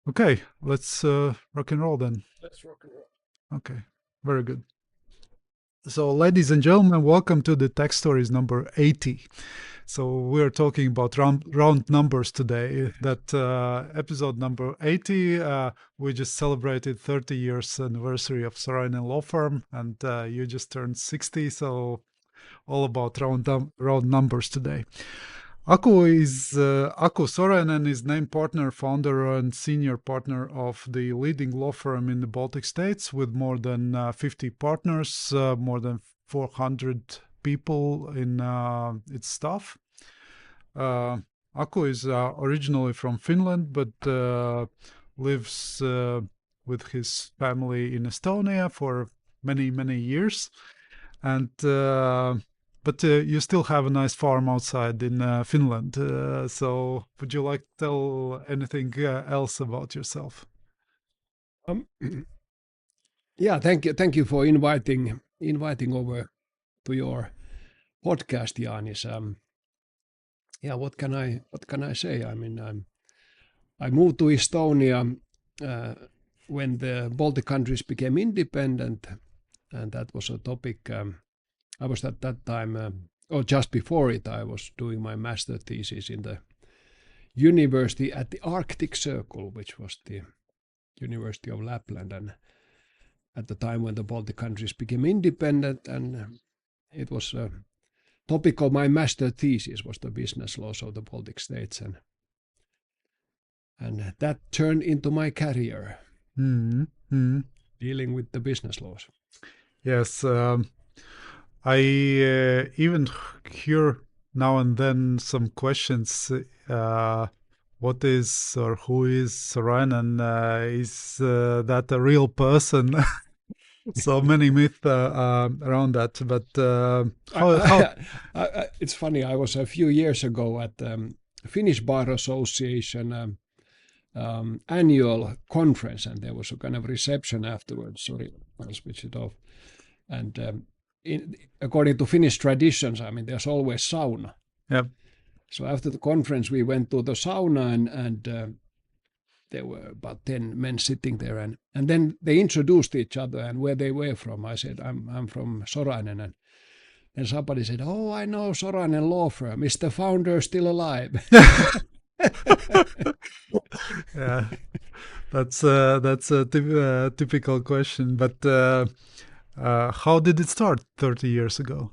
Okay, let's rock and roll then. Let's rock and roll. Okay, very good. So, ladies and gentlemen, welcome to the Tech Stories number 80. So, we're talking about round numbers today. That episode number 80, we just celebrated 30 years anniversary of Sorainen Law Firm, and you just turned 60. So, all about round numbers today. Aku Sorainen is named partner, founder, and senior partner of the leading law firm in the Baltic states with more than 50 partners, more than 400 people in its staff. Uh, Aku is originally from Finland, but lives with his family in Estonia for many years. And but you still have a nice farm outside in Finland. So would you like to tell anything else about yourself? Um, yeah, thank you for inviting over to your podcast, Janis. Yeah, what can I say? I mean, I moved to Estonia uh, when the Baltic countries became independent, and that was a topic. I was at that time, or just before it, I was doing my master thesis in the university at the Arctic Circle, which was the University of Lapland, and at the time when the Baltic countries became independent, and it was a topic of my master thesis was the business laws of the Baltic states, and that turned into my career Mm-hmm. Mm-hmm. dealing with the business laws. Yes, I even hear now and then some questions. What is or who is Sorainen? Is that a real person? So many myths around that. But I, how? it's funny. I was a few years ago at Finnish Bar Association annual conference, and there was a kind of reception afterwards. Sorry, I'll switch it off. And according to Finnish traditions, I mean, there's always sauna. Yeah. So after the conference, we went to the sauna, and there were about 10 men sitting there. And then they introduced each other and where they were from. I said, I'm from Sorainen. And then somebody said, oh, I know Sorainen law firm. Is the founder still alive? Yeah, that's a typical question. But how did it start 30 years ago?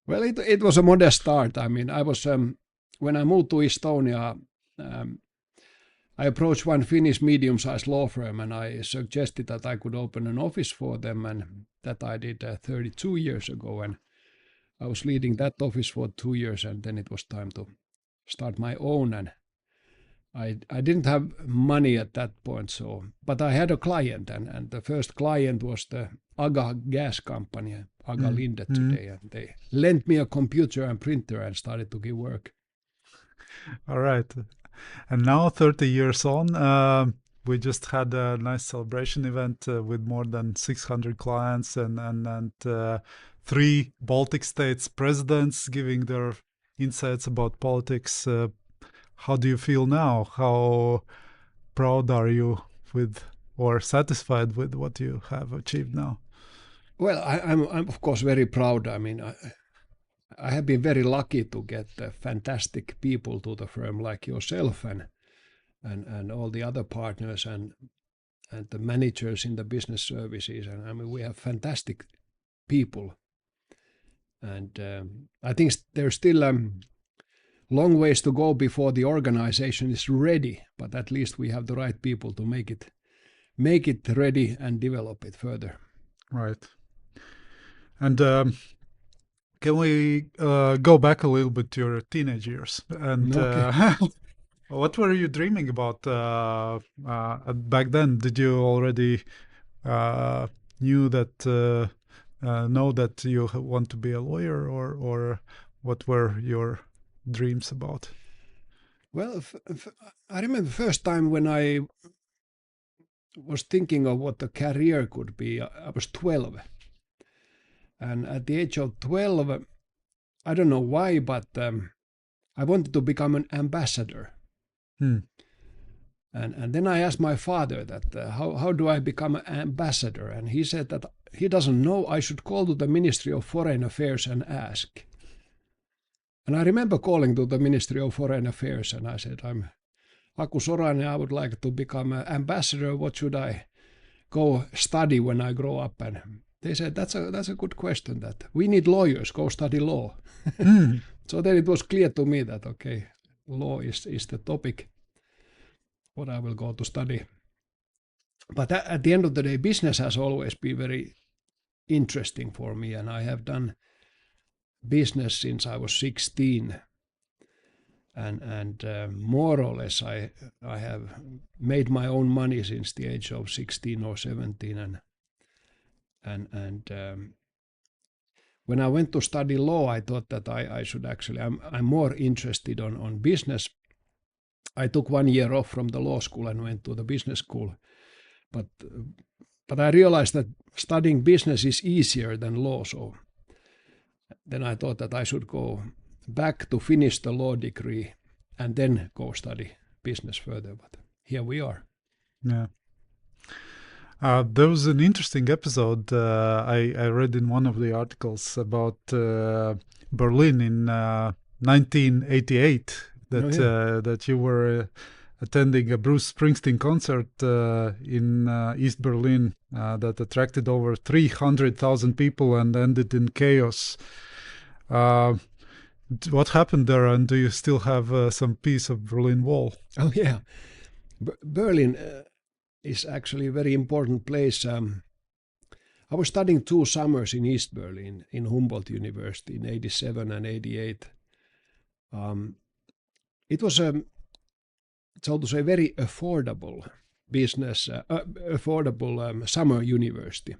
Well, it was a modest start. I mean, I was, when I moved to Estonia, um, I approached one Finnish medium-sized law firm and I suggested that I could open an office for them, and that I did 32 years ago. And I was leading that office for 2 years, and then it was time to start my own. And I didn't have money at that point, so but I had a client, and the first client was the Aga gas company, Aga Mm, Linde mm. today, and they lent me a computer and printer and started to give work. All right. And now, 30 years on, we just had a nice celebration event with more than 600 clients and three Baltic states presidents giving their insights about politics. How do you feel now? How proud are you with or satisfied with what you have achieved now? Well, I'm of course very proud. I mean, I have been very lucky to get fantastic people to the firm like yourself and all the other partners and the managers in the business services. And I mean, we have fantastic people. And I think there's still long ways to go before the organization is ready, but at least we have the right people to make it ready and develop it further. Right. And can we go back a little bit to your teenage years? And Okay. what were you dreaming about back then? Did you already uh, knew that know that you want to be a lawyer, or what were your dreams about? Well, I remember the first time when I was thinking of what a career could be. I was 12, and at the age of 12, I don't know why, but I wanted to become an ambassador. Hmm. And then I asked my father that how do I become an ambassador? And he said that he doesn't know. I should call to the Ministry of Foreign Affairs and ask. And I remember calling to the Ministry of Foreign Affairs and I said, I'm Aku Sorainen, I would like to become an ambassador. What should I go study when I grow up? And they said, that's a good question. That we need lawyers, go study law. So then it was clear to me that, okay, law is the topic what I will go to study. But at the end of the day, business has always been very interesting for me, and I have done business since I was 16, and more or less I have made my own money since the age of 16 or 17, and when I went to study law, I thought that I should actually I'm more interested on business. I took 1 year off from the law school and went to the business school, but I realized that studying business is easier than law, so then I thought that I should go back to finish the law degree and then go study business further. But here we are. Yeah. There was an interesting episode I read in one of the articles about Berlin in 1988 that you were attending a Bruce Springsteen concert in East Berlin that attracted over 300,000 people and ended in chaos. What happened there, and do you still have some piece of Berlin Wall? Oh yeah, Berlin is actually a very important place. I was studying 2 summers in East Berlin in Humboldt University in 87 and 88. It was so to say very affordable business, affordable summer university.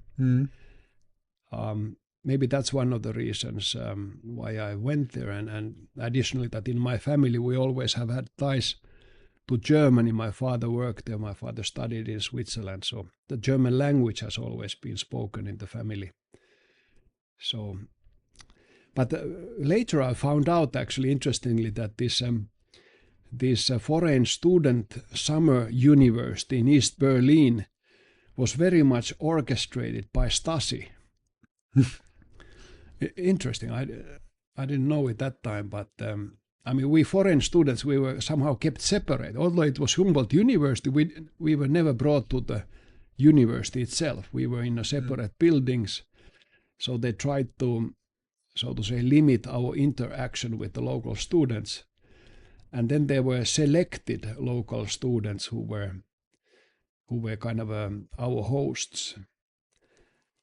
Maybe that's one of the reasons why I went there, and additionally that in my family we always have had ties to Germany. My father worked there, my father studied in Switzerland, so the German language has always been spoken in the family. So, but later I found out, actually interestingly, that this foreign student summer university in East Berlin was very much orchestrated by Stasi. Interesting. I didn't know it that time, but I mean, we foreign students, we were somehow kept separate. Although it was Humboldt University, we were never brought to the university itself. We were in a separate buildings, so they tried to, so to say, limit our interaction with the local students. And then there were selected local students who were kind of our hosts.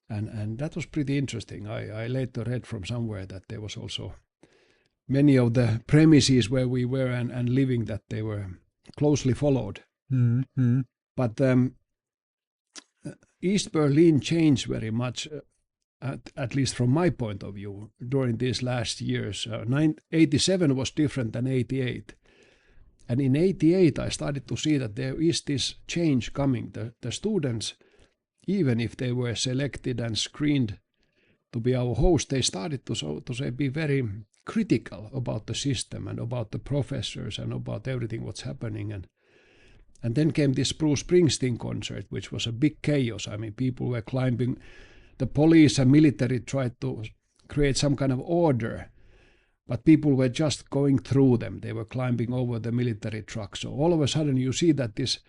And that was pretty interesting. I later read from somewhere that there was also many of the premises where we were and living, that they were closely followed. Mm-hmm. But East Berlin changed very much, at least from my point of view, during these last years. 87 was different than 88. And in 88, I started to see that there is this change coming. The students, even if they were selected and screened to be our host, they started to, so to say, be very critical about the system and about the professors and about everything what's happening. And then came this Bruce Springsteen concert, which was a big chaos. I mean, people were climbing. The police and military tried to create some kind of order, but people were just going through them. They were climbing over the military trucks. So all of a sudden you see that this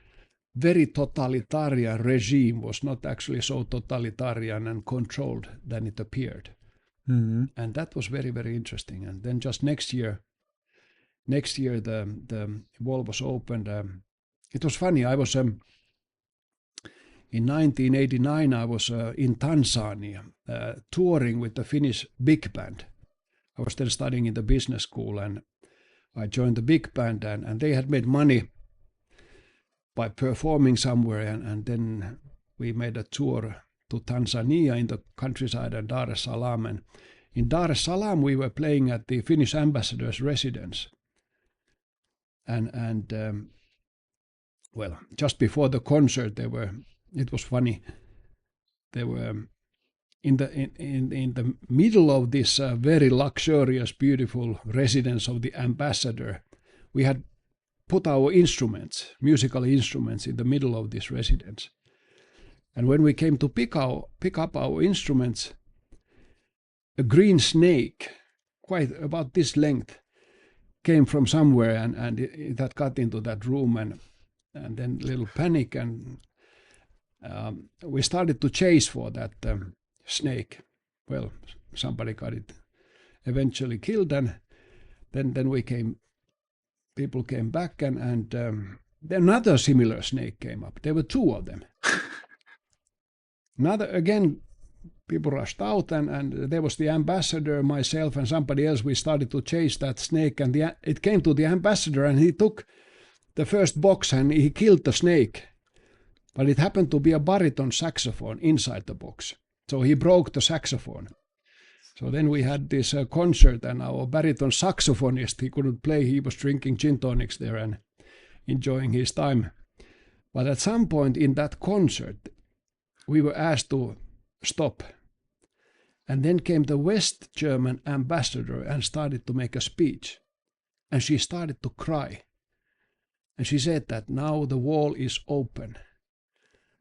very totalitarian regime was not actually so totalitarian and controlled than it appeared. Mm-hmm. And that was very, very interesting. And then just next year the wall was opened. It was funny. I was in 1989. I was in Tanzania touring with the Finnish big band. I was then studying in the business school, and I joined the big band, and they had made money by performing somewhere, and then we made a tour to Tanzania in the countryside and Dar es Salaam. And in Dar es Salaam we were playing at the Finnish ambassador's residence. And well, just before the concert, it was funny, there were in the middle of this very luxurious, beautiful residence of the ambassador, we had put our instruments, musical instruments, in the middle of this residence. And when we came to pick up our instruments, a green snake, quite about this length, came from somewhere, and it had got into that room, and then little panic, and we started to chase for that snake. Well, somebody got it eventually killed, and then people came back, and then another similar snake came up. There were two of them. Again, people rushed out, and there was the ambassador, myself, and somebody else. We started to chase that snake, and it came to the ambassador, and he took the first box and he killed the snake. But it happened to be a baritone saxophone inside the box. So he broke the saxophone. So then we had this concert, and our baritone saxophonist, he couldn't play. He was drinking gin tonics there and enjoying his time. But at some point in that concert, we were asked to stop. And then came the West German ambassador and started to make a speech. And she started to cry. And she said that now the wall is open.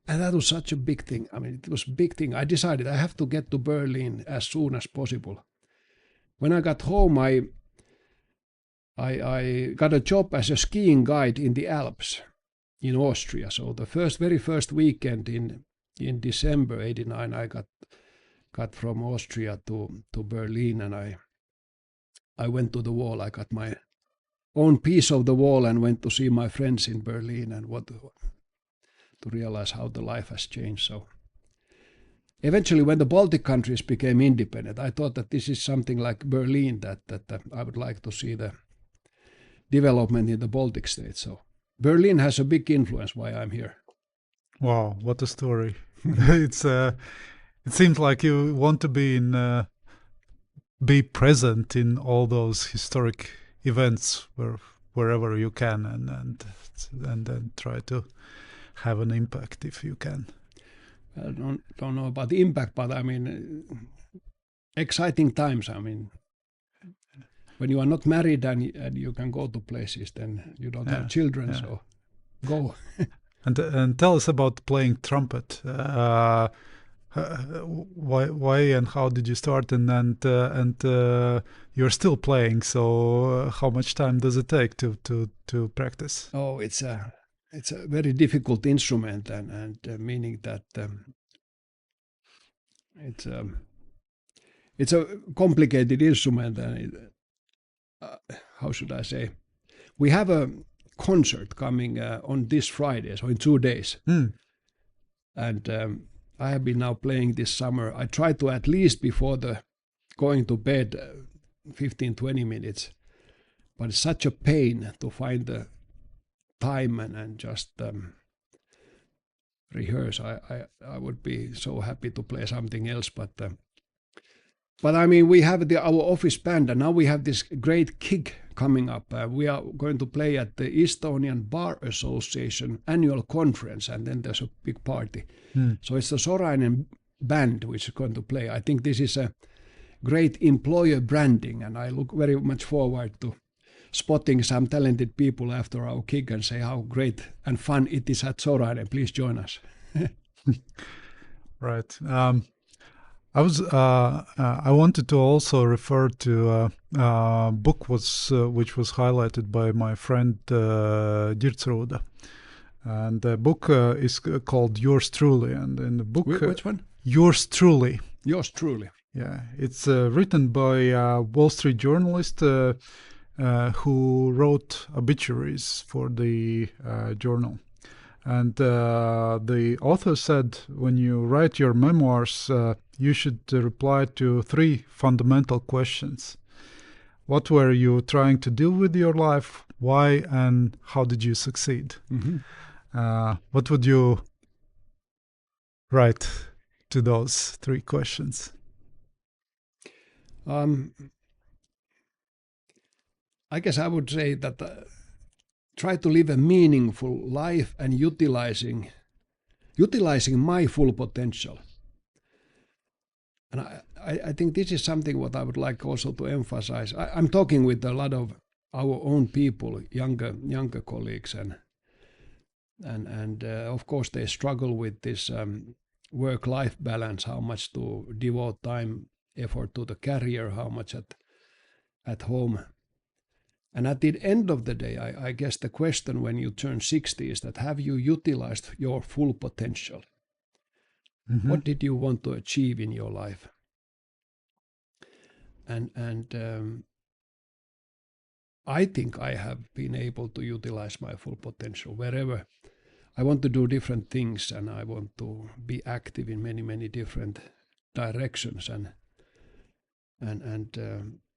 And that was such a big thing. I mean, it was a big thing. I decided I have to get to Berlin as soon as possible. When I got home, I got a job as a skiing guide in the Alps in Austria. So the very first weekend in December '89, I got from Austria to Berlin, and I went to the wall. I got my own piece of the wall and went to see my friends in Berlin, and to realize how the life has changed. So eventually, when the Baltic countries became independent, I thought that this is something like Berlin, that I would like to see the development in the Baltic states. So Berlin has a big influence why I'm here. Wow, what a story. It seems like you want to be present in all those historic events wherever you can, and then try to have an impact if you can. I don't know about the impact, but I mean, exciting times. I mean, when you are not married and you can go to places, then you don't have children, so go. And tell us about playing trumpet. Why and how did you start? And you're still playing. So how much time does it take to practice? Oh, it's a very difficult instrument, and meaning that it's a complicated instrument, and how should I say? We have a concert coming on this Friday, so in 2 days. And I have been now playing this summer. I try to, at least before the going to bed, 15-20 minutes, but it's such a pain to find the time and just rehearse. I would be so happy to play something else, but I mean, we have our office band, and now we have this great gig coming up. We are going to play at the Estonian Bar Association annual conference, and then there's a big party. So it's the Sorainen band which is going to play. I think this is a great employer branding, and I look very much forward to spotting some talented people after our gig and say how great and fun it is at Sorainen. Please join us. Right. I wanted to also refer to a book which was highlighted by my friend Dirtsruda, and the book is called Yours Truly, and in the book Which one? Yours Truly. Yours truly. Yeah, it's written by a Wall Street journalist who wrote obituaries for the journal. And the author said, when you write your memoirs, you should reply to 3 fundamental questions. What were you trying to do with your life? Why? And how did you succeed? What would you write to those 3 questions? I guess I would say that try to live a meaningful life and utilizing my full potential. And I think this is something what I would like also to emphasize. I'm talking with a lot of our own people, younger colleagues, and of course they struggle with this work-life balance, how much to devote time, effort to the career, how much at home. And at the end of the day, I guess the question when you turn 60 is that have you utilized your full potential? Mm-hmm. What did you want to achieve in your life? And I think I have been able to utilize my full potential wherever I want to do different things, and I want to be active in many different directions, and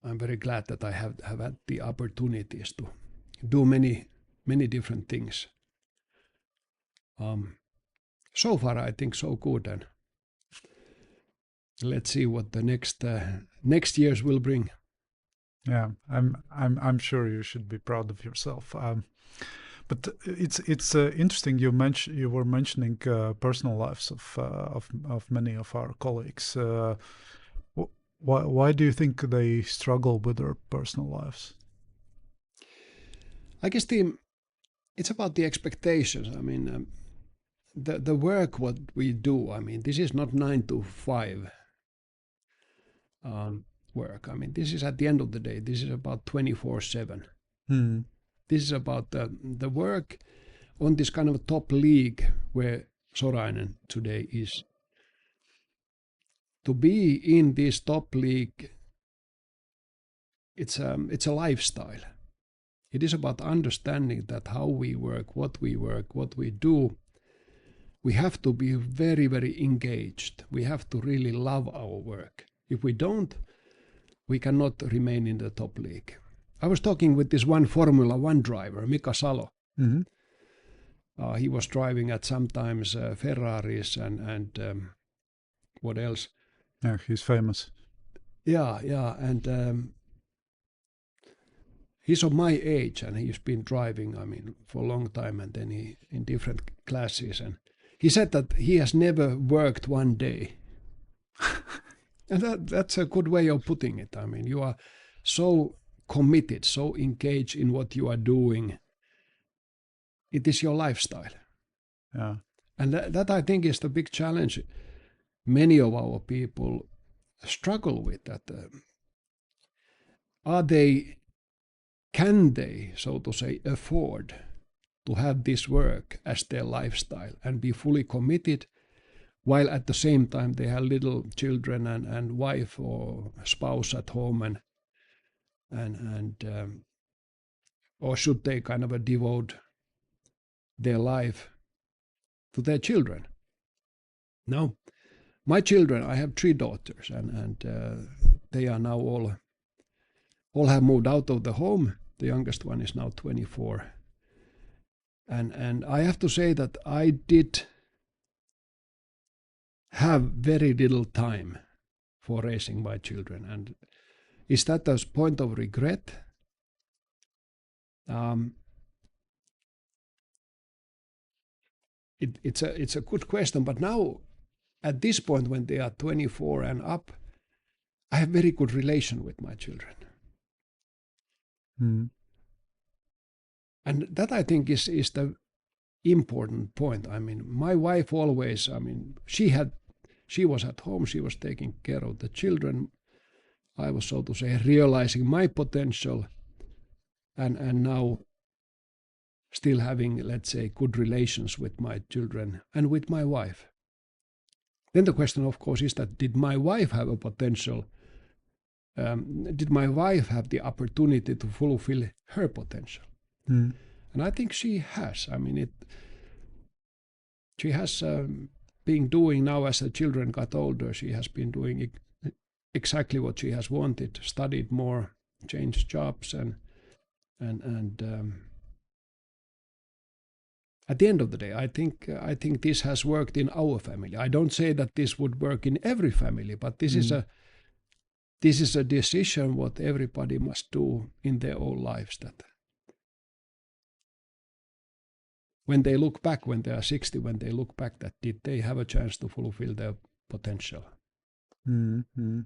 I'm very glad that I have had the opportunities to do many different things. So far, I think so good, and let's see what the next years will bring. Yeah, I'm sure you should be proud of yourself. But it's interesting. You were mentioning personal lives of many of our colleagues. Why do you think they struggle with their personal lives? I guess it's about the expectations. I mean, the work what we do. I mean, this is not 9 to 5 work. I mean, this is at the end of the day. This is about 24/7. Hmm. This is about the work on this kind of top league where Sorainen today is. To be in this top league, it's a lifestyle. It is about understanding that how we work, what we do. We have to be very engaged. We have to really love our work. If we don't, we cannot remain in the top league. I was talking with this one Formula One driver, Mika Salo. Mm-hmm. He was driving at sometimes Ferraris and what else? Yeah, he's famous. Yeah, and he's of my age, and he's been driving, I mean, for a long time, and then he in different classes. And he said that he has never worked one day. And that's a good way of putting it. I mean, you are so committed, so engaged in what you are doing. It is your lifestyle. Yeah. And that I think is the big challenge many of our people struggle with. That can they, so to say, afford to have this work as their lifestyle and be fully committed, while at the same time they have little children and wife or spouse at home, and or should they kind of devote their life to their children? Now, my children, I have 3 daughters, and they are now all have moved out of the home. The youngest one is now 24. And I have to say that I did have very little time for raising my children. And is that a point of regret? It's a good question, but now at this point when they are 24 and up, I have very good relation with my children. Mm. And that I think is the important point. I mean, my wife always, I mean, she was at home, she was taking care of the children. I was, so to say, realizing my potential, and now still having, let's say, good relations with my children and with my wife. Then the question, of course, is that did my wife have a potential? Did my wife have the opportunity to fulfill her potential? Mm. And I think she has. I mean, she has been doing now as the children got older. She has been doing exactly what she has wanted, studied more, changed jobs, and at the end of the day, I think this has worked in our family. I don't say that this would work in every family, but this is a decision what everybody must do in their own lives. That when they look back, when they are 60, when they look back, that did they have a chance to fulfill their potential? Mm-hmm.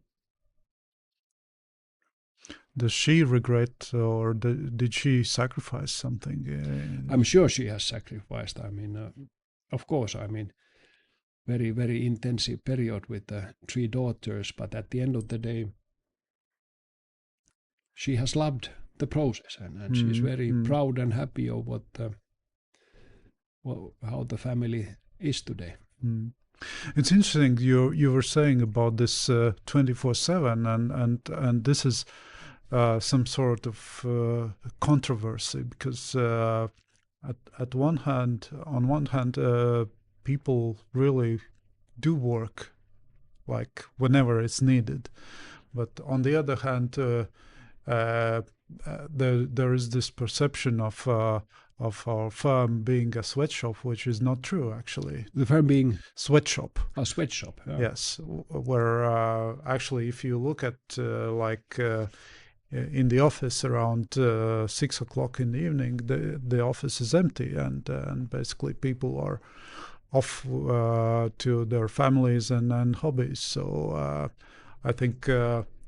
Does she regret, or did she sacrifice something? I'm sure she has sacrificed. I mean, of course, I mean, very, very intensive period with the 3 daughters, but at the end of the day, she has loved the process, and she's very proud and happy of how the family is today. It's interesting you were saying about this 24/7, and this is some sort of controversy, because on one hand, people really do work like whenever it's needed, but on the other hand, there is this perception of our firm being a sweatshop, which is not true, actually. The firm being Sweatshop. a sweatshop. Yeah. Yes, where actually, if you look at in the office around 6 o'clock in the evening, the office is empty, and basically people are off to their families and hobbies. So I think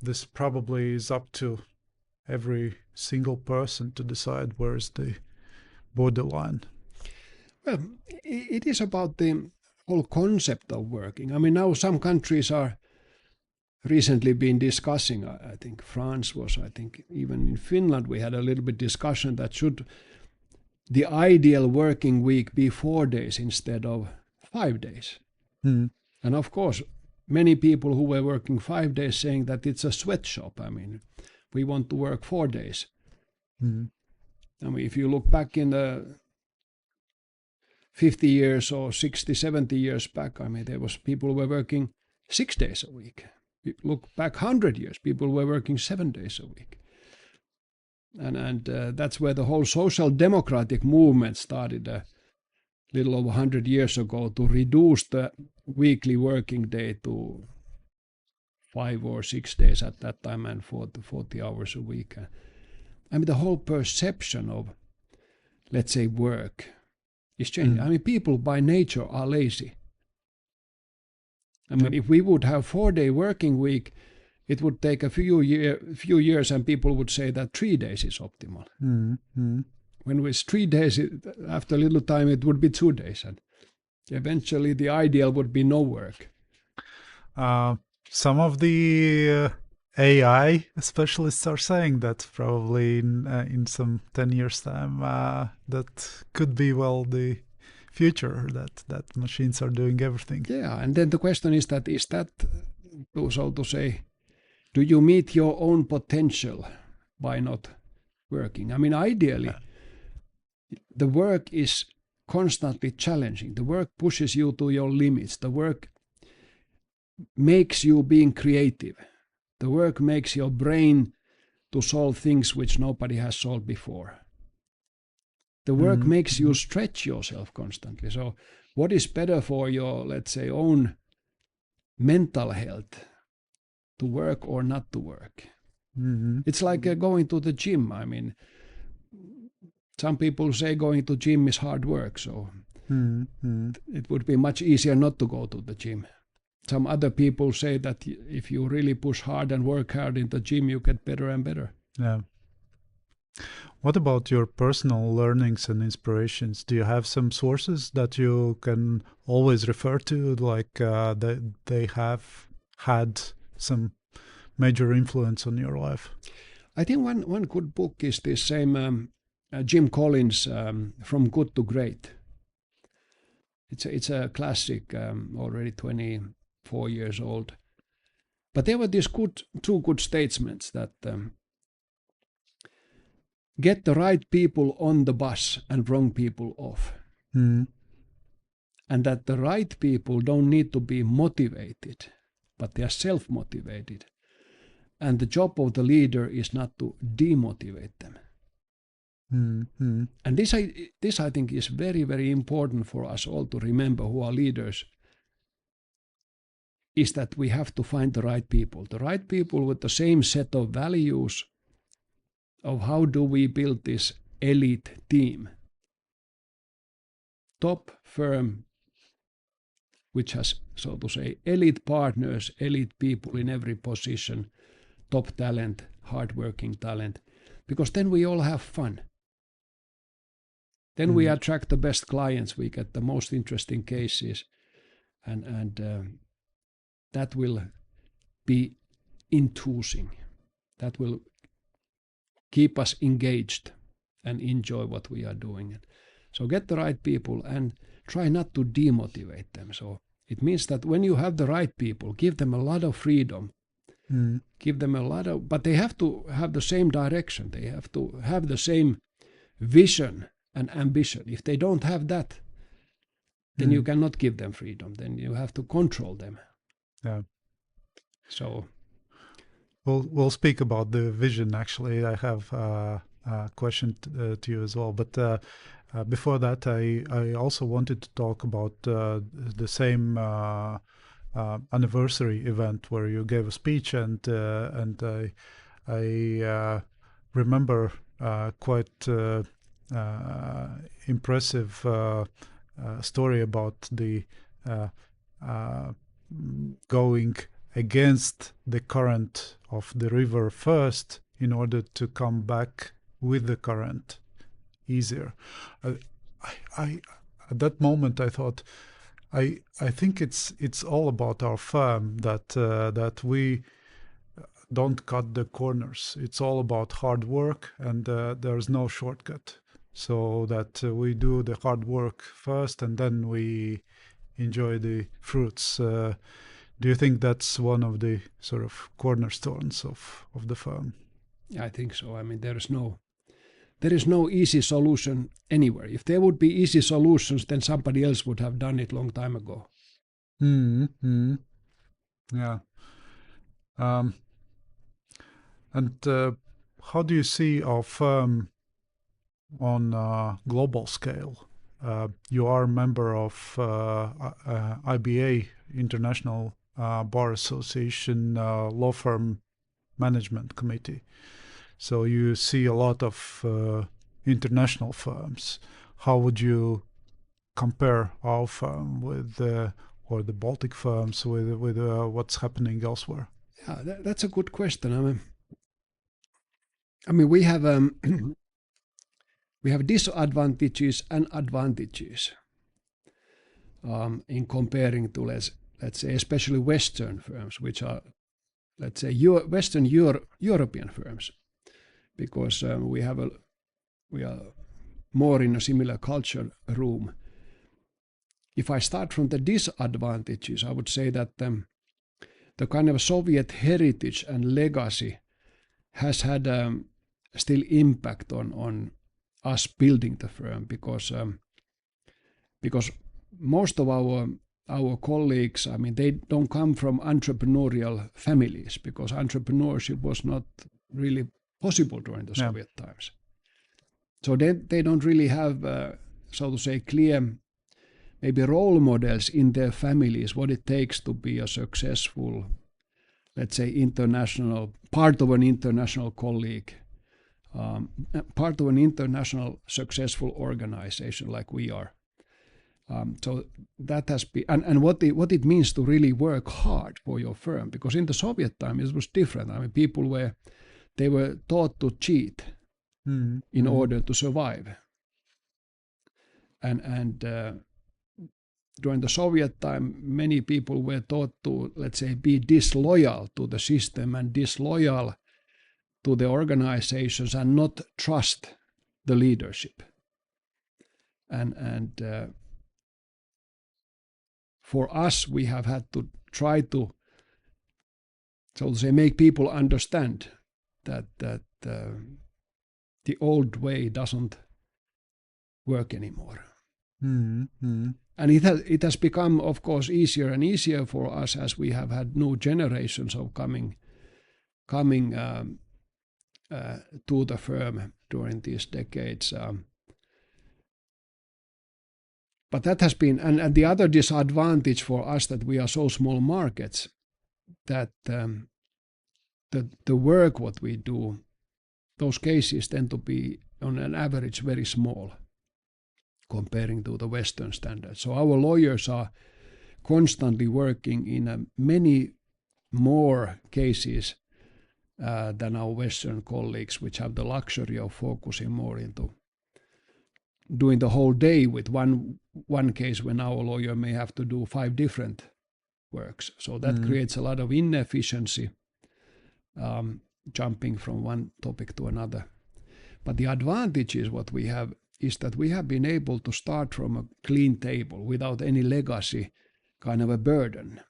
this probably is up to every single person to decide where is the borderline. Well, it is about the whole concept of working. I mean, now some countries are recently been discussing, I think France was, I think even in Finland we had a little bit discussion that should the ideal working week be 4 days instead of 5 days. And of course, many people who were working 5 days saying that it's a sweatshop. I mean, we want to work 4 days. I mean, if you look back in the 50 years or 60, 70 years back, I mean, there was people who were working 6 days a week. Look back 100 years, people were working 7 days a week. And that's where the whole social democratic movement started a little over 100 years ago, to reduce the weekly working day to 5 or 6 days at that time, and 40 hours a week. I mean, the whole perception of, let's say, work is changing. I mean, people by nature are lazy. I mean, if we would have 4-day working week, it would take a few years, and people would say that 3 days is optimal. When it's 3 days, after a little time, it would be 2 days, and eventually the ideal would be no work. Some of the AI specialists are saying that probably in some 10 years time, that could be the future, that machines are doing everything. Yeah, and then the question is that so to say, do you meet your own potential by not working? I mean, ideally, the work is constantly challenging. The work pushes you to your limits. The work makes you being creative. The work makes your brain to solve things which nobody has solved before. The work makes you stretch yourself constantly. So what is better for your, let's say, own mental health, to work or not to work? It's like going to the gym. I mean, some people say going to gym is hard work, so it would be much easier not to go to the gym. Some other people say that if you really push hard and work hard in the gym, you get better and better. Yeah. What about your personal learnings and inspirations? Do you have some sources that you can always refer to, like they have had some major influence on your life? I think one good book is this same Jim Collins, From Good to Great. It's a classic, already 24 years old. But there were these two good statements that get the right people on the bus and wrong people off. And that the right people don't need to be motivated, but they are self-motivated. And the job of the leader is not to demotivate them. And this I think is very, very important for us all to remember who are leaders, is that we have to find the right people with the same set of values of how do we build this elite team. Top firm which has, so to say, elite partners, elite people in every position, top talent, hardworking talent, because then we all have fun. Then we attract the best clients, we get the most interesting cases, and that will be enthusing. That will keep us engaged and enjoy what we are doing. So get the right people and try not to demotivate them. So it means that when you have the right people, give them a lot of freedom. Give them a lot of, but they have to have the same direction. They have to have the same vision and ambition. If they don't have that, then you cannot give them freedom. Then you have to control them. Yeah. So we'll speak about the vision. Actually, I have a question to you as well. But before that, I also wanted to talk about the same anniversary event where you gave a speech, and I remember quite impressive story about the going against the current of the river first in order to come back with the current easier. I at that moment I thought, I think it's all about our firm, that we don't cut the corners. It's all about hard work, and there's no shortcut. So that we do the hard work first, and then we enjoy the fruits. Do you think that's one of the sort of cornerstones of the firm? I think so. I mean, there is no easy solution anywhere. If there would be easy solutions, then somebody else would have done it long time ago. Yeah. And how do you see our firm on a global scale? You are a member of IBA, International Bar Association Law Firm Management Committee. So you see a lot of international firms. How would you compare our firm with or the Baltic firms with what's happening elsewhere? Yeah, that's a good question. I mean, we have we have disadvantages and advantages in comparing to let's say especially Western firms, which are, let's say, Western European firms, because we are more in a similar culture room. If I start from the disadvantages, I would say that the kind of Soviet heritage and legacy has had still impact on us building the firm, because most of our colleagues, I mean, they don't come from entrepreneurial families, because entrepreneurship was not really possible during the Soviet times. So they don't really have, so to say, clear maybe role models in their families, what it takes to be a successful, let's say, international, part of an international colleague, part of an international successful organization like we are. So that has been, and what it means to really work hard for your firm, because in the Soviet time it was different. I mean, people were taught to cheat in order to survive, and during the Soviet time, many people were taught to, let's say, be disloyal to the system and disloyal to the organizations and not trust the leadership. And for us, we have had to try to, so to say, make people understand that the old way doesn't work anymore. And it has become, of course, easier and easier for us as we have had new generations of coming to the firm during these decades. But that has been, and the other disadvantage for us, that we are so small markets, that the work what we do, those cases tend to be on an average very small comparing to the Western standards. So our lawyers are constantly working in many more cases than our Western colleagues, which have the luxury of focusing more into doing the whole day with one case when our lawyer may have to do 5 different works. So that creates a lot of inefficiency, jumping from one topic to another. But the advantage is what we have is that we have been able to start from a clean table without any legacy kind of a burden,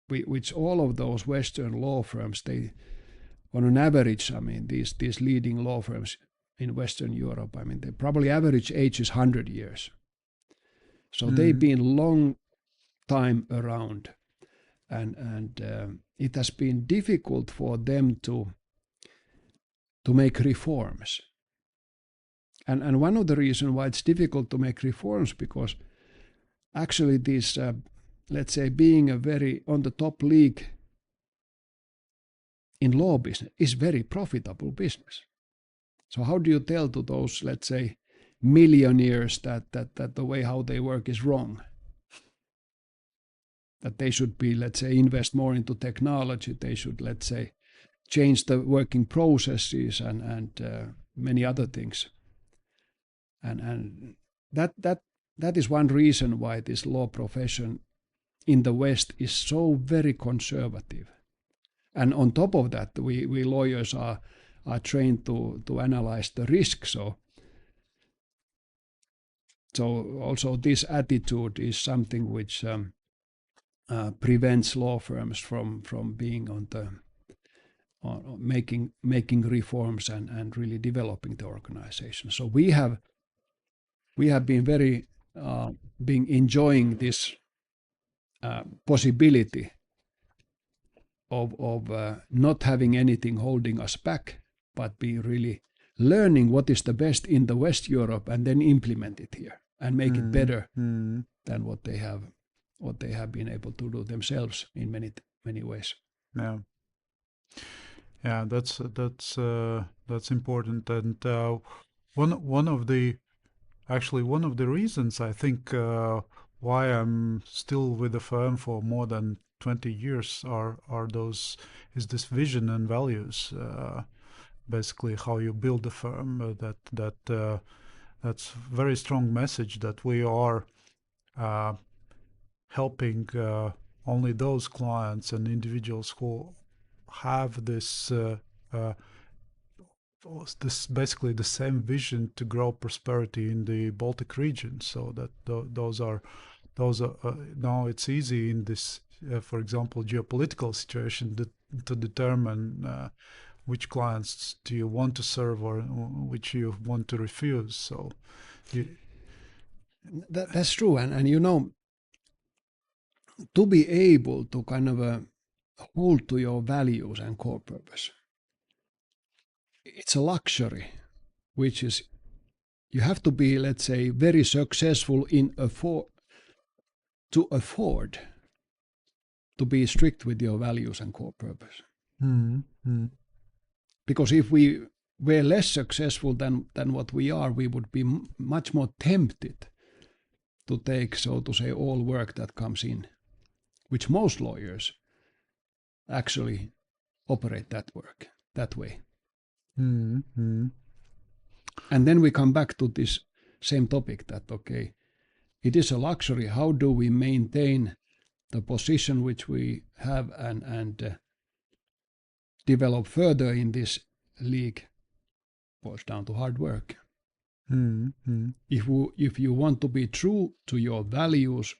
which all of those Western law firms, they, on an average, I mean, these leading law firms in Western Europe, I mean, the probably average age is 100 years. So they've been long time around, and it has been difficult for them to make reforms. And one of the reasons why it's difficult to make reforms, because actually this, let's say, being a very on the top league in law business is very profitable business. So how do you tell to those, let's say, millionaires that the way how they work is wrong? That they should be, let's say, invest more into technology. They should, let's say, change the working processes and many other things. And that is one reason why this law profession in the West is so very conservative. And on top of that, we lawyers are trained to analyze the risk. So also this attitude is something which prevents law firms from being on making reforms and really developing the organization. So we have been very been enjoying this possibility of not having anything holding us back, but be really learning what is the best in the West Europe and then implement it here and make it better than what they have been able to do themselves in many ways. Yeah, that's important, and one of the reasons I think why I'm still with the firm for more than 20 years is this vision and values. Basically, how you build the firm. That's very strong message that we are helping only those clients and individuals who have this basically the same vision to grow prosperity in the Baltic region. So that those are now it's easy in this, for example, geopolitical situation to determine which clients do you want to serve or which you want to refuse. So that's true, and you know, to be able to kind of hold to your values and core purpose, it's a luxury, which is you have to be, let's say, very successful in to afford to be strict with your values and core purpose. Because if we were less successful than what we are, we would be much more tempted to take, so to say, all work that comes in, which most lawyers actually operate that way. And then we come back to this same topic that, okay, it is a luxury. How do we maintain the position which we have and develop further in this league? Boils down to hard work. If you want to be true to your values,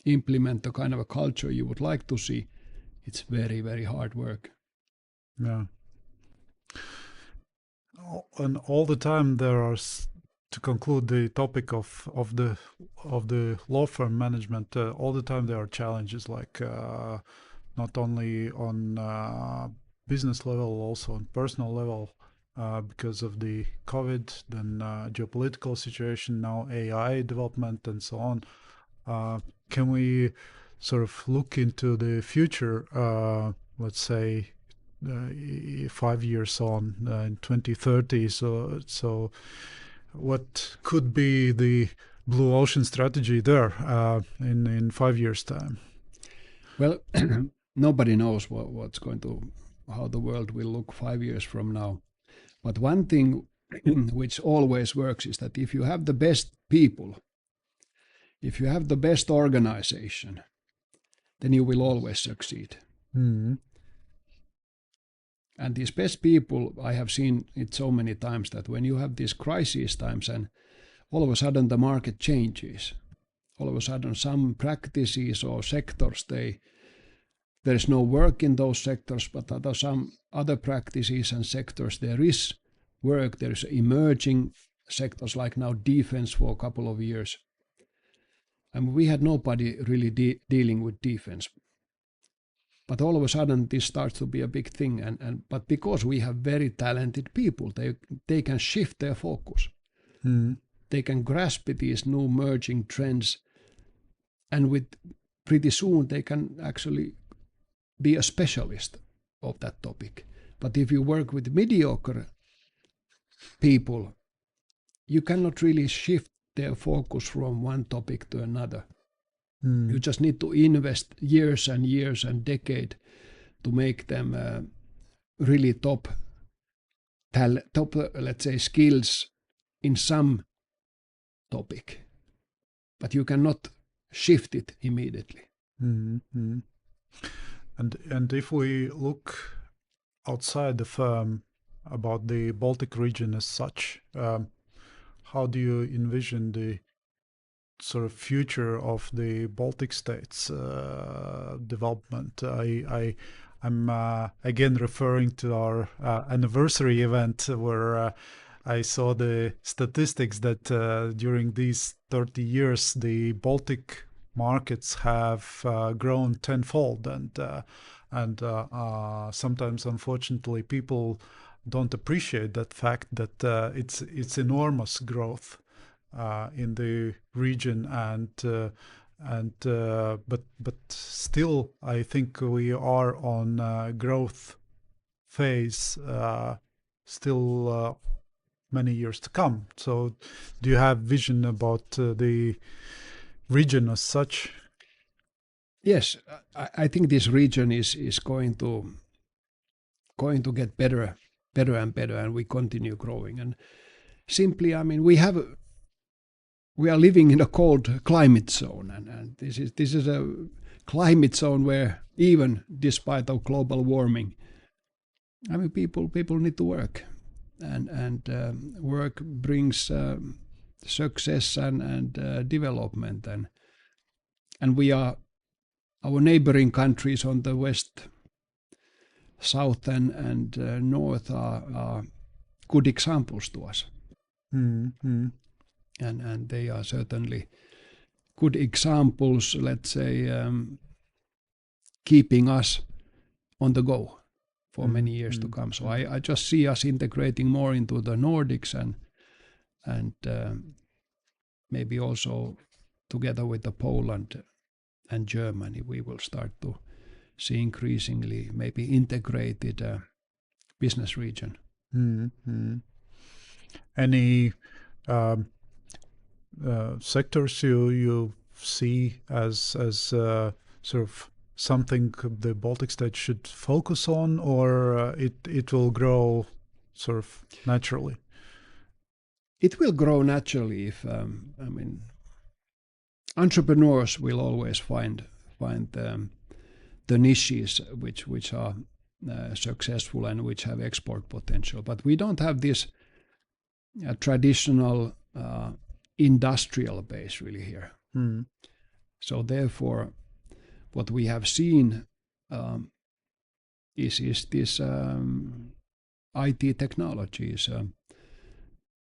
implement the kind of a culture you would like to see, it's very, very hard work. Yeah. And all the time there are, to conclude the topic of the law firm management, all the time there are challenges, like not only on business level, also on personal level, because of the COVID, then geopolitical situation, now AI development, and so on. Can we sort of look into the future, let's say 5 years on, in 2030? So what could be the blue ocean strategy there in 5 years' time? Well, nobody knows what's going to how the world will look 5 years from now. But one thing which always works is that if you have the best people, if you have the best organization, then you will always succeed. Mm. And these best people, I have seen it so many times that when you have these crisis times and all of a sudden the market changes, all of a sudden some practices or sectors, there's no work in those sectors, but some other practices and sectors there is work. There's emerging sectors like now defense for a couple of years. I mean, we had nobody really dealing with defense. But all of a sudden this starts to be a big thing. But because we have very talented people, they can shift their focus. Mm. They can grasp these new merging trends. And with pretty soon they can actually be a specialist of that topic. But if you work with mediocre people, you cannot really shift their focus from one topic to another. Mm. You just need to invest years and years and decade to make them really top, let's say, skills in some topic. But you cannot shift it immediately. Mm. And if we look outside the firm about the Baltic region as such, how do you envision the sort of future of the Baltic states development? I'm again referring to our anniversary event where I saw the statistics that during these 30 years the Baltic markets have grown tenfold, and sometimes unfortunately people don't appreciate that fact that it's enormous growth in the region, but still I think we are on growth phase still many years to come. So do you have vision about the region as such? Yes, I think this region is going to get better and better, and we continue growing. And simply, I mean, we are living in a cold climate zone, and this is a climate zone where even despite of global warming, I mean, people need to work, and work brings success and development, and we are our neighboring countries on the west, south, and north are good examples to us. Mm-hmm. And they are certainly good examples, let's say, keeping us on the go for many years to come. So I just see us integrating more into the Nordics and maybe also together with the Poland and Germany, we will start to see increasingly maybe integrated business region. Mm-hmm. Any sectors you see as sort of something the Baltic states should focus on, or it will grow sort of naturally? It will grow naturally if I mean, entrepreneurs will always find the niches which are successful and which have export potential. But we don't have this traditional industrial base really here. Mm. So therefore, what we have seen is this IT technologies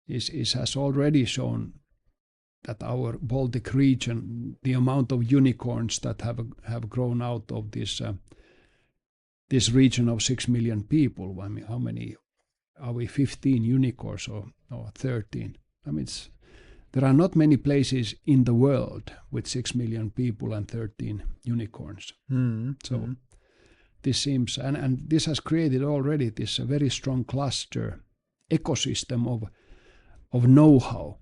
has already shown that our Baltic region, the amount of unicorns that have grown out of this region of 6 million people. I mean, how many are we? 15 unicorns or 13? I mean, there are not many places in the world with 6 million people and 13 unicorns. Mm-hmm. So this seems, and this has created already this very strong cluster ecosystem of know-how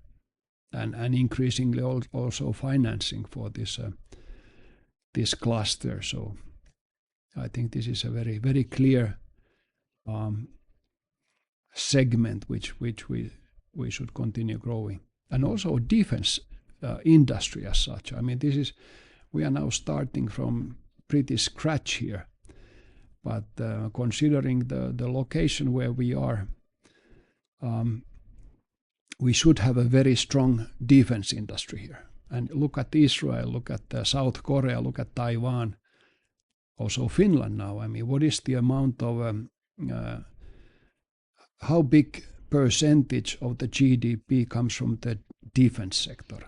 and increasingly also financing for this cluster. So I think this is a very, very clear segment which we should continue growing, and also defense industry as such. I mean, we are now starting from pretty scratch here, but considering the location where we are, we should have a very strong defense industry here. And look at Israel, look at South Korea, look at Taiwan, also Finland now. I mean, what is the amount of how big percentage of the GDP comes from the defense sector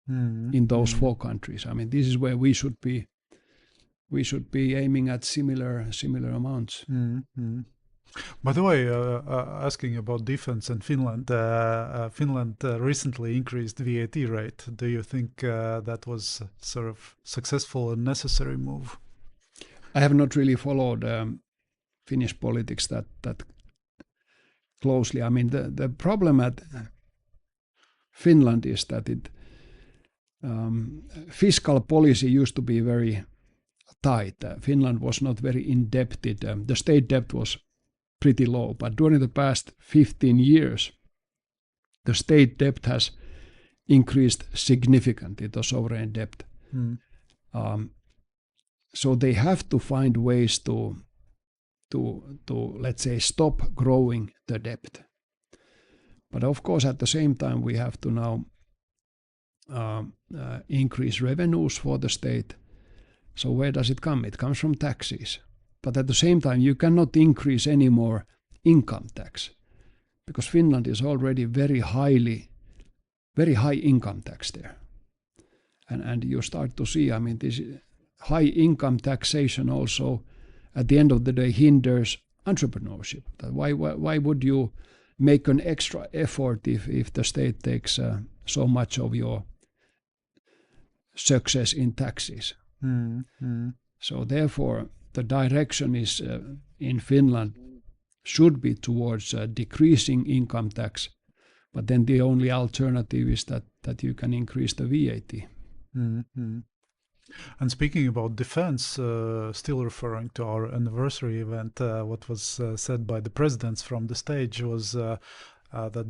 in those four countries? I mean, this is where we should be aiming at similar amounts. By the way, asking about defense in Finland, Finland recently increased VAT rate. Do you think that was sort of successful and necessary move? I have not really followed Finnish politics that closely. I mean, the problem at Finland is that fiscal policy used to be very tight. Finland was not very indebted. The state debt was pretty low, but during the past 15 years, the state debt has increased significantly, the sovereign debt. So they have to find ways to let's say stop growing the debt. But of course, at the same time, we have to now increase revenues for the state. So where does it come? It comes from taxes. But at the same time, you cannot increase any more income tax, because Finland is already very high income tax there. And you start to see, I mean, this high income taxation also at the end of the day hinders entrepreneurship. Why would you make an extra effort if the state takes so much of your success in taxes? So therefore, the direction is in Finland should be towards decreasing income tax, but then the only alternative is that you can increase the VAT. And speaking about defense, still referring to our anniversary event, what was said by the presidents from the stage was that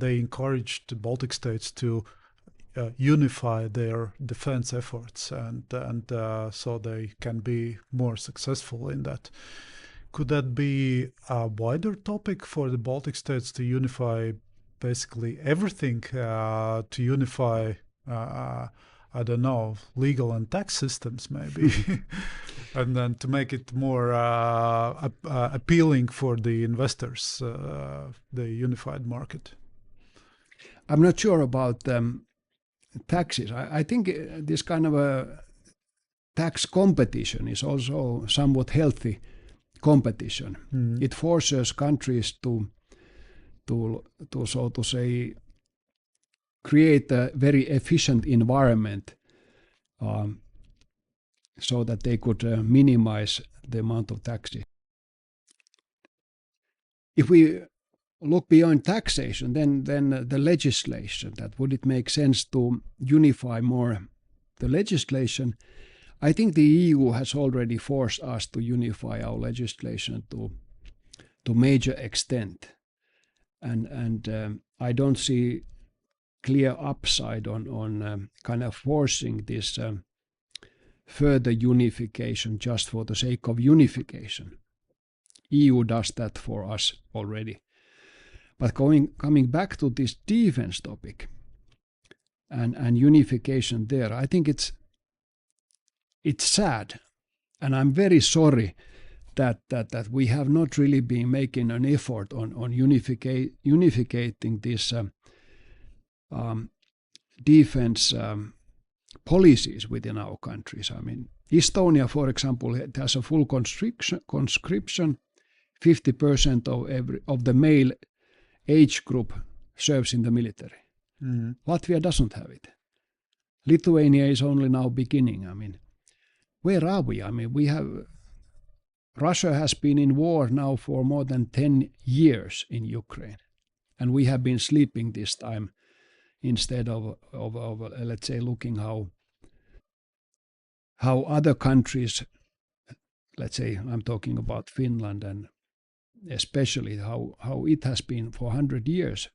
they encouraged the Baltic states to unify their defense efforts, and so they can be more successful in that. Could that be a wider topic for the Baltic states to unify basically everything, to unify I don't know, legal and tax systems maybe, and then to make it more appealing for the investors, the unified market? I'm not sure about taxes. I think this kind of a tax competition is also somewhat healthy competition. It forces countries to so to say create a very efficient environment so that they could minimize the amount of taxes. If we look beyond taxation, then the legislation, that would it make sense to unify more the legislation? I think the EU has already forced us to unify our legislation to major extent, and I don't see clear upside on kind of forcing this further unification just for the sake of unification. EU does that for us already. But coming back to this defense topic and unification there, I think it's sad, and I'm very sorry that we have not really been making an effort on unificating this defense policies within our countries. I mean, Estonia, for example, it has a full conscription. 50% of the male age group serves in the military. Latvia doesn't have it. Lithuania is only now beginning. I mean, where are we? I mean, Russia has been in war now for more than 10 years in Ukraine, and we have been sleeping this time instead of let's say looking how other countries, let's say I'm talking about Finland and especially how it has been for 100 years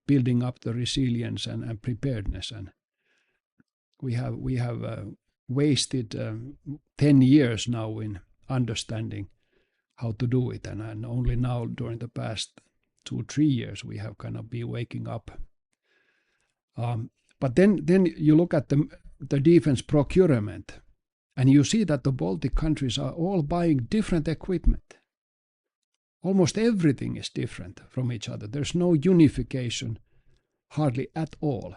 building up the resilience and preparedness. And we have wasted 10 years now in understanding how to do it, and only now during the past 2-3 years we have kind of been waking up. But then you look at the defense procurement, and you see that the Baltic countries are all buying different equipment. Almost everything is different from each other. There's no unification hardly at all.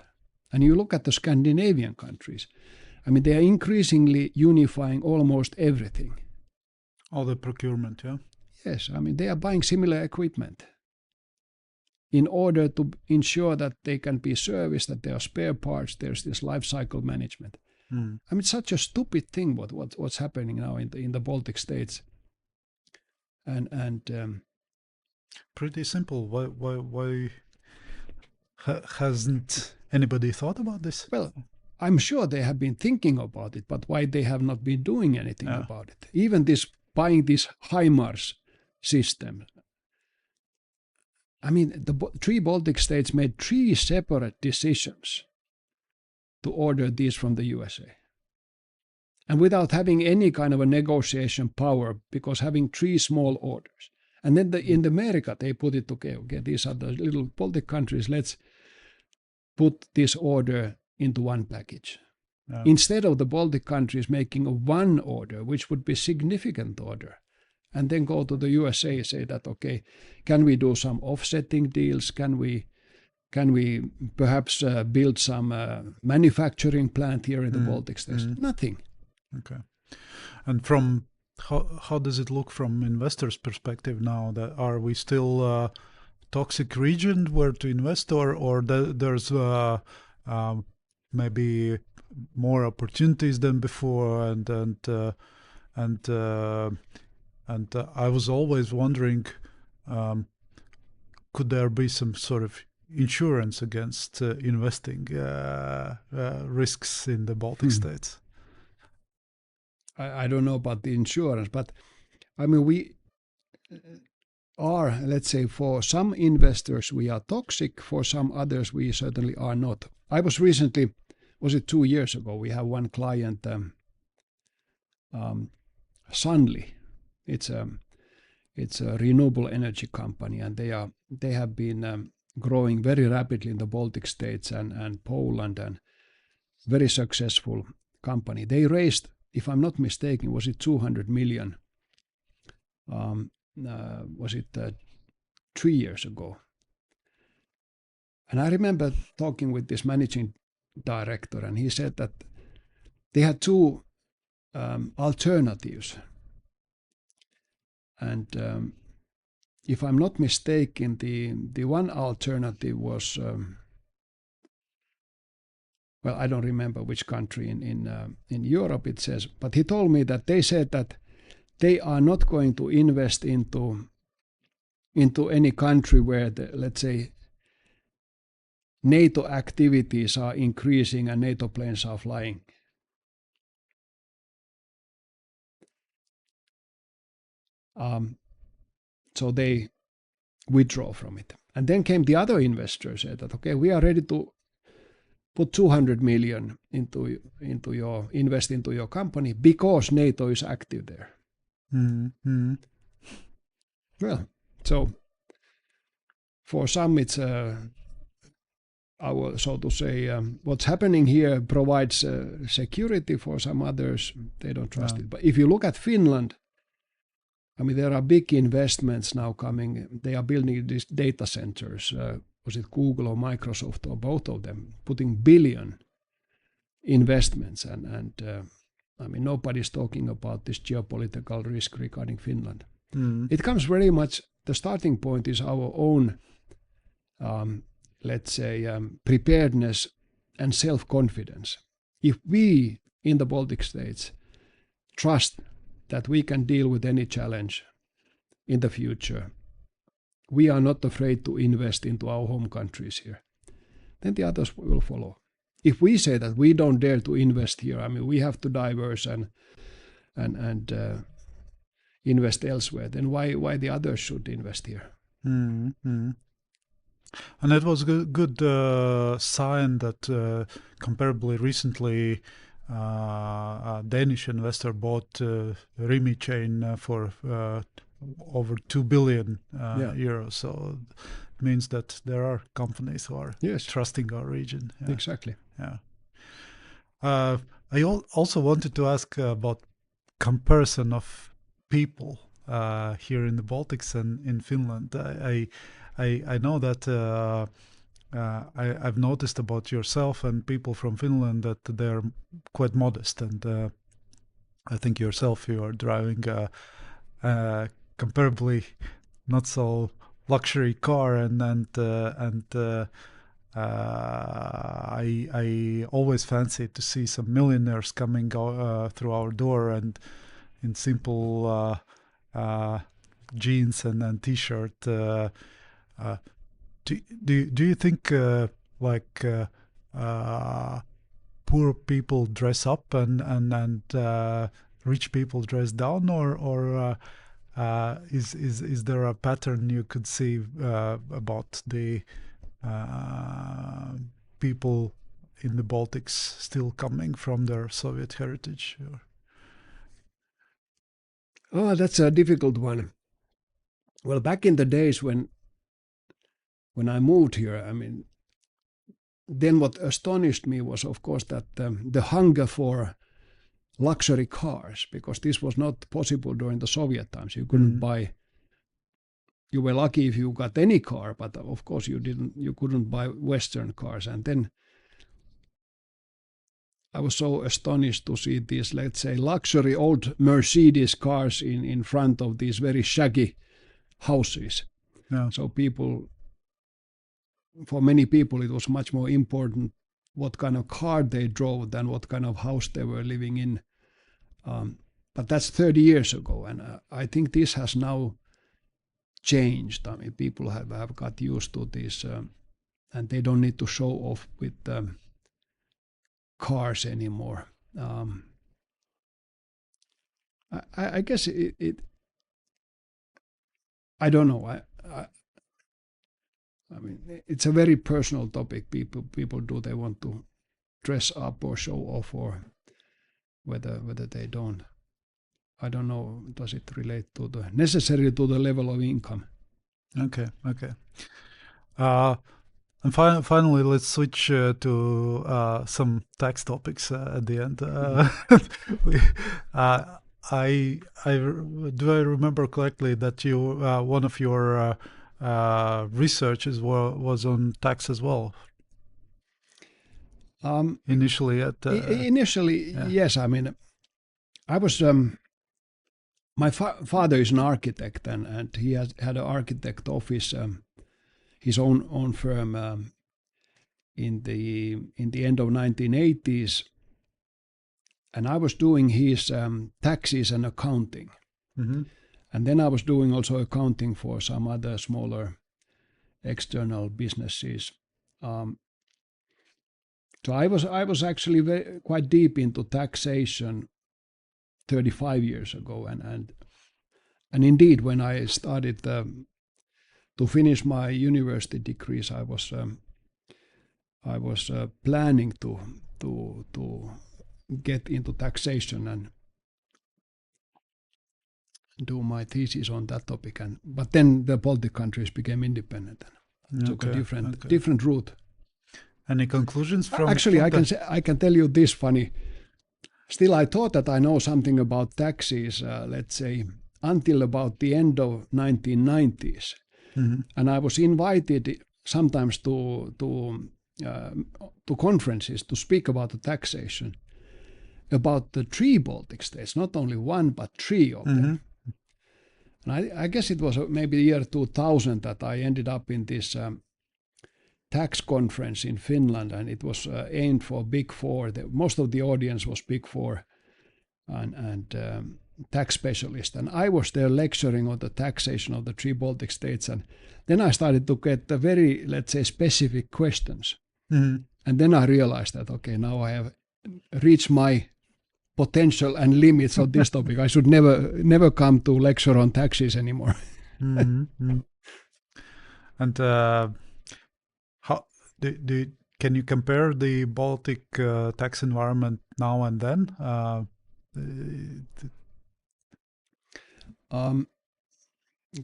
And you look at the Scandinavian countries, I mean, they are increasingly unifying almost everything. All the procurement, yeah? Yes, I mean, they are buying similar equipment in order to ensure that they can be serviced, that there are spare parts, there's this life cycle management. I mean, it's such a stupid thing what's happening now in the Baltic states. And pretty simple. Why hasn't anybody thought about this? Well, I'm sure they have been thinking about it, but why they have not been doing anything about it? Even buying this HIMARS system. I mean, the 3 Baltic states made 3 separate decisions to order these from the USA. And without having any kind of a negotiation power, because having 3 small orders. And then in America, they put it, okay, these are the little Baltic countries, let's put this order into one package. Yeah. Instead of the Baltic countries making a one order, which would be significant order, and then go to the USA, say that, okay, can we do some offsetting deals? Can we perhaps build some manufacturing plant here in the Baltic states? Nothing. Okay. And from how does it look from investors' perspective now? That are we still a toxic region where to invest, or there's maybe more opportunities than before? And I was always wondering, could there be some sort of insurance against investing risks in the Baltic states? I don't know about the insurance, but I mean, we are, let's say, for some investors, we are toxic. For some others, we certainly are not. I was recently, was it 2 years ago, we have one client, Sunly. It's a renewable energy company, and they have been growing very rapidly in the Baltic states and Poland, and very successful company. They raised, if I'm not mistaken, was it 200 million? Was it 3 years ago? And I remember talking with this managing director, and he said that they had 2 alternatives. And if I'm not mistaken, the one alternative was, well, I don't remember which country in Europe it says, but he told me that they said that they are not going to invest into any country where, let's say, NATO activities are increasing and NATO planes are flying. So they withdraw from it. And then came the other investors, said that, okay, we are ready to put 200 million into your company because NATO is active there. Mm-hmm. Well, so for some it's our, so to say, what's happening here provides security. For some others, they don't trust it. But if you look at Finland, I mean, there are big investments now coming. They are building these data centers. Was it Google or Microsoft or both of them, putting billion investments. And I mean, nobody's talking about this geopolitical risk regarding Finland. It comes very much, the starting point is our own, let's say, preparedness and self-confidence. If we in the Baltic states trust that we can deal with any challenge in the future, we are not afraid to invest into our home countries here, then the others will follow. If we say that we don't dare to invest here, I mean, we have to diverse and invest elsewhere, then why the others should invest here? Mm-hmm. And it was a good sign that comparably recently a Danish investor bought Rimi chain for over 2 billion euros. So it means that there are companies who are trusting our region. Yeah. Exactly. Yeah. I also wanted to ask about comparison of people here in the Baltics and in Finland. I know that I've noticed about yourself and people from Finland that they're quite modest, and I think yourself, you are driving a comparably not so luxury car, and I always fancy to see some millionaires coming through our door and in simple jeans and t-shirt. Do you think poor people dress up and rich people dress down, or is there a pattern you could see about the people in the Baltics still coming from their Soviet heritage? Oh, that's a difficult one. Well, back in the days when I moved here, I mean, then what astonished me was, of course, that the hunger for luxury cars, because this was not possible during the Soviet times. You couldn't buy. You were lucky if you got any car, but of course you couldn't buy Western cars. And then I was so astonished to see these, let's say, luxury old Mercedes cars in front of these very shaggy houses. Yeah. So for many people, it was much more important what kind of car they drove than what kind of house they were living in. But that's 30 years ago, and I think this has now changed. I mean, people have got used to this, and they don't need to show off with cars anymore. I guess it I don't know. I mean, it's a very personal topic. People do they want to dress up or show off, or whether they don't. I don't know. Does it relate to necessarily to the level of income? Okay. And finally, let's switch to some tax topics at the end. Do I remember correctly that you one of your researches was on tax as well? Initially, yes. I mean, I was. My father is an architect, and he had an architect office, his own firm, in the end of 1980s, and I was doing his taxes and accounting, and then I was doing also accounting for some other smaller external businesses. So I was actually quite deep into taxation 35 years ago, and indeed when I started to finish my university degrees, I was planning to get into taxation and do my thesis on that topic, but then the Baltic countries became independent and took a different route. Any conclusions from? Actually, I can tell you this funny. Still, I thought that I know something about taxes, let's say, until about the end of 1990s. And I was invited sometimes to conferences to speak about the taxation, about the 3 Baltic states, not only 1, but 3 of them. And I guess it was maybe the year 2000 that I ended up in this tax conference in Finland, and it was aimed for Big Four. Most of the audience was Big Four and tax specialists, and I was there lecturing on the taxation of the 3 Baltic states, and then I started to get the very, let's say, specific questions. And then I realized that, okay, now I have reached my potential and limits of this topic. I should never come to lecture on taxes anymore. Mm-hmm. And how can you compare the Baltic tax environment now and then?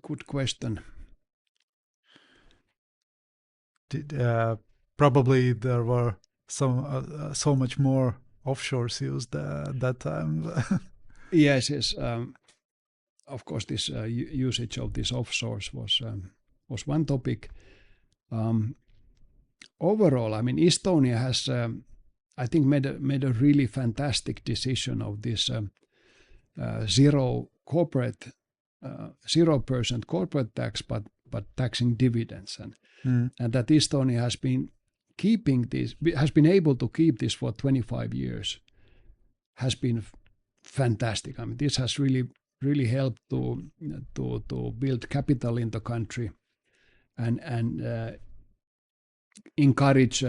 Good question. Probably there were so much more offshores used at that time. Yes. Of course, this usage of these offshores was one topic. Overall, I mean, Estonia has, I think, made a really fantastic decision of this 0% corporate tax, but taxing dividends, and that Estonia has been able to keep this for 25 years has been fantastic. I mean, this has really helped to build capital in the country and encourage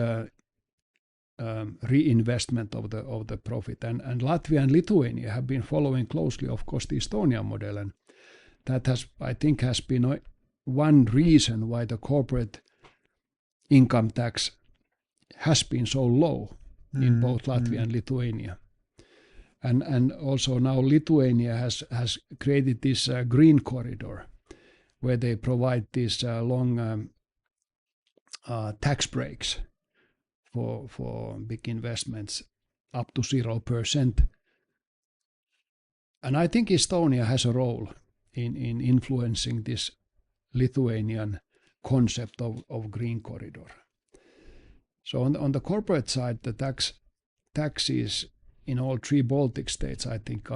reinvestment of the profit. And Latvia and Lithuania have been following closely, of course, the Estonian model, and that has been one reason why the corporate income tax has been so low in both Latvia and Lithuania. And also now Lithuania has created this green corridor where they provide these long tax breaks for big investments up to 0%. And I think Estonia has a role in influencing this Lithuanian concept of green corridor. So on the corporate side, the taxes in all three Baltic states, I think,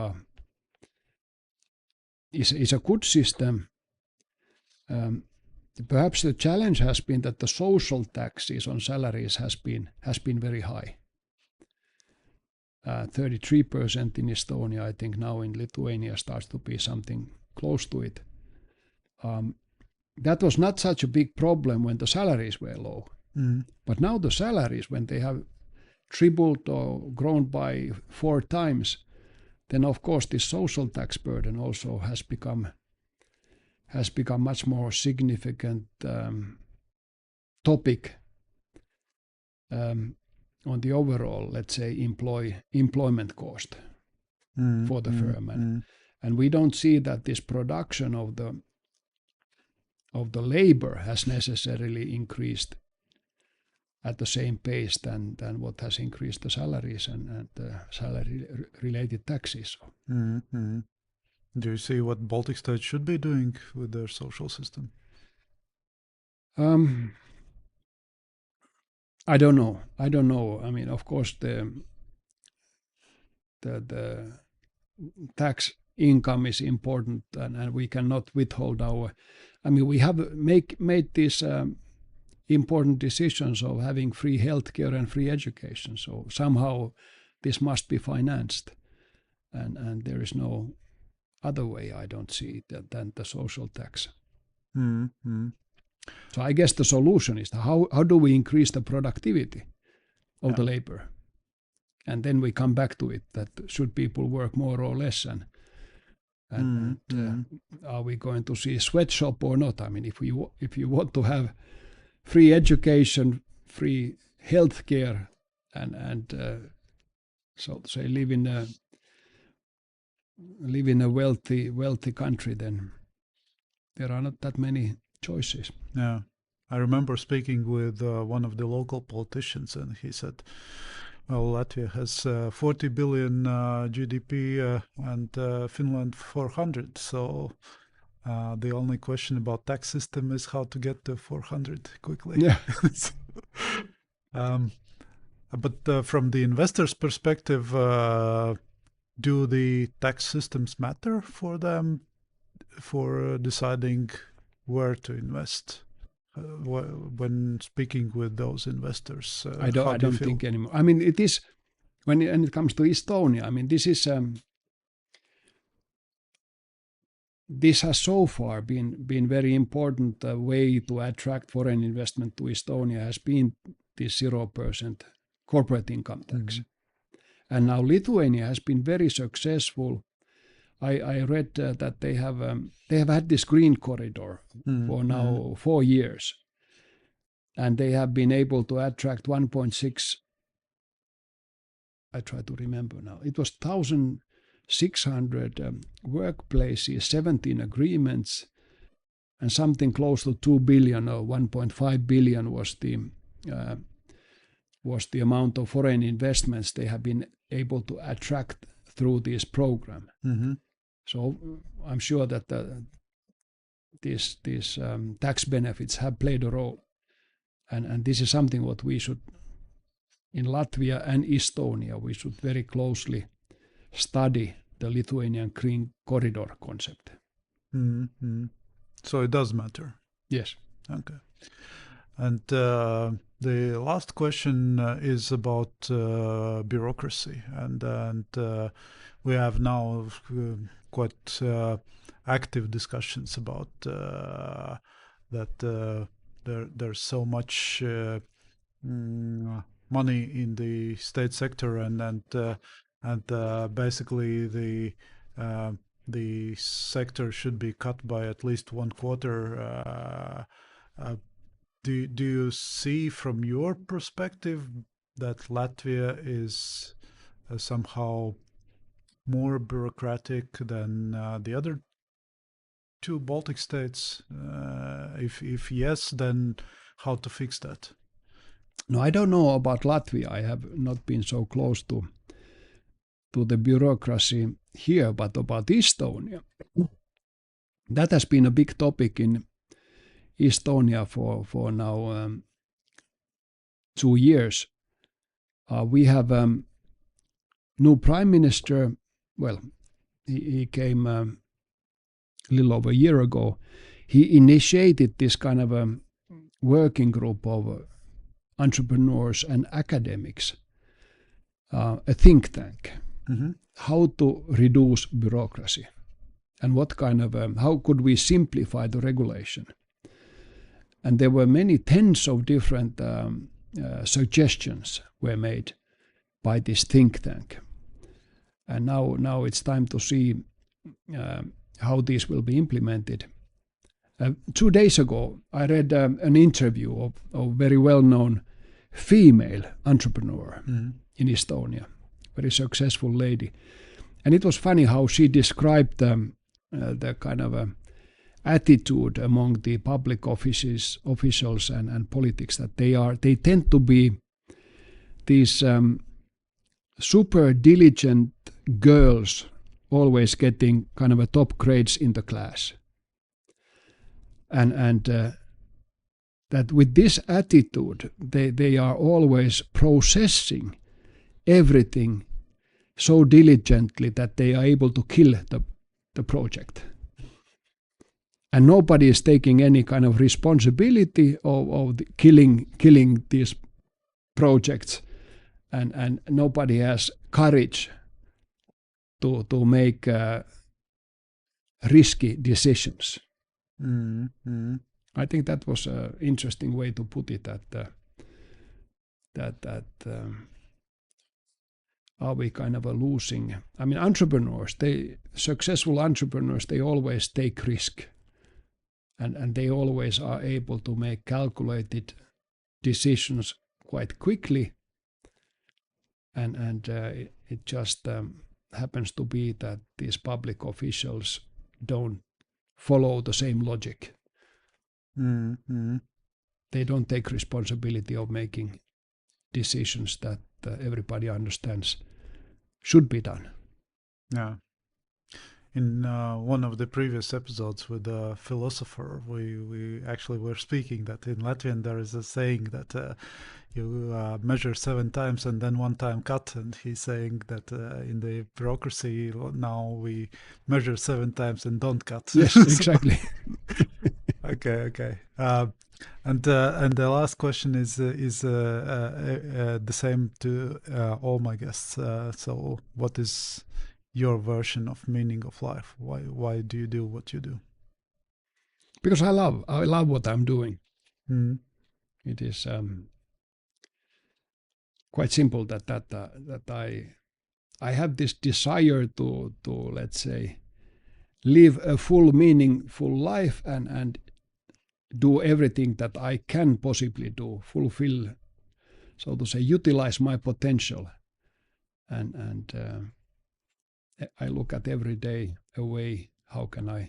is a good system. Perhaps the challenge has been that the social taxes on salaries has been very high. 33% in Estonia, I think now in Lithuania starts to be something close to it. That was not such a big problem when the salaries were low. But now the salaries, when they have tripled or grown by 4 times, then of course this social tax burden also has become much more significant topic on the overall, let's say, employment cost for the firm. And we don't see that this production of the labor has necessarily increased at the same pace than what has increased the salaries and the salary-related taxes. Do you see what Baltic states should be doing with their social system? I don't know. I mean, of course, the tax income is important, and we cannot withhold our. I mean, we have made these important decisions of having free healthcare and free education. So somehow this must be financed, and there is no other way, I don't see, than the social tax. So I guess the solution is how do we increase the productivity of the labor, and then we come back to it, that should people work more or less, and are we going to see a sweatshop or not? I mean, if you want to have free education, free healthcare, and so to say live in a wealthy country, then there are not that many choices. Yeah, I remember speaking with one of the local politicians, and he said, well, Latvia has 40 billion GDP and Finland 400. So the only question about tax system is how to get to 400 quickly. Yeah. But from the investor's perspective, do the tax systems matter for them for deciding where to invest? When speaking with those investors, I don't think anymore. I mean, it is when it comes to Estonia. I mean, this has so far been very important way to attract foreign investment to Estonia has been this 0% corporate income tax, And now Lithuania has been very successful. I read that they have had this green corridor for now 4 years, and they have been able to attract 1.6. I try to remember now. It was 1,600 workplaces, 17 agreements, and something close to 2 billion or 1.5 billion was the amount of foreign investments they have been able to attract through this program. So I'm sure that these tax benefits have played a role, and this is something what we should, in Latvia and Estonia, we should very closely study the Lithuanian Green Corridor concept. So it does matter. Yes. Okay. And the last question is about bureaucracy, and we have now quite active discussions about that there's so much money in the state sector, and basically the sector should be cut by at least 1/4. Do you see from your perspective that Latvia is somehow more bureaucratic than the other two Baltic states? If yes, then how to fix that? No, I don't know about Latvia. I have not been so close to the bureaucracy here, but about Estonia. That has been a big topic in Estonia for now 2 years. We have new prime minister. Well, he came a little over a year ago. He initiated this kind of a working group of entrepreneurs and academics, a think tank, how to reduce bureaucracy, and what kind of how could we simplify the regulation. And there were many tens of different suggestions were made by this think tank. And now it's time to see how these will be implemented. 2 days ago, I read an interview of a very well-known female entrepreneur in Estonia, very successful lady. And it was funny how she described the kind of attitude among the public officials and politics, that they tend to be these super diligent girls, always getting kind of a top grades in the class, and that with this attitude they are always processing everything so diligently that they are able to kill the project. And nobody is taking any kind of responsibility of killing these projects, and nobody has courage to make risky decisions. I think that was an interesting way to put it. That are we kind of losing? I mean, successful entrepreneurs, they always take risk. And they always are able to make calculated decisions quite quickly. And it just happens to be that these public officials don't follow the same logic. They don't take responsibility of making decisions that everybody understands should be done. Yeah. In one of the previous episodes with a philosopher, we actually were speaking that in Latvian there is a saying that you measure 7 times and then 1 time cut, and he's saying that in the bureaucracy now we measure 7 times and don't cut. Yes, exactly. Okay. And the last question is the same to all my guests. So, what is your version of meaning of life? Why do you do what you do? Because I love what I'm doing. It is quite simple that I have this desire to let's say live a full meaningful life and do everything that I can possibly do, fulfill, so to say, utilize my potential, and I look at every day a way how can I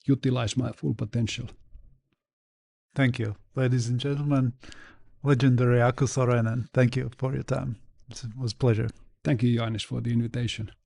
utilize my full potential. Thank you, ladies and gentlemen. Legendary Aku Sorainen, thank you for your time. It was a pleasure. Thank you, Janis, for the invitation.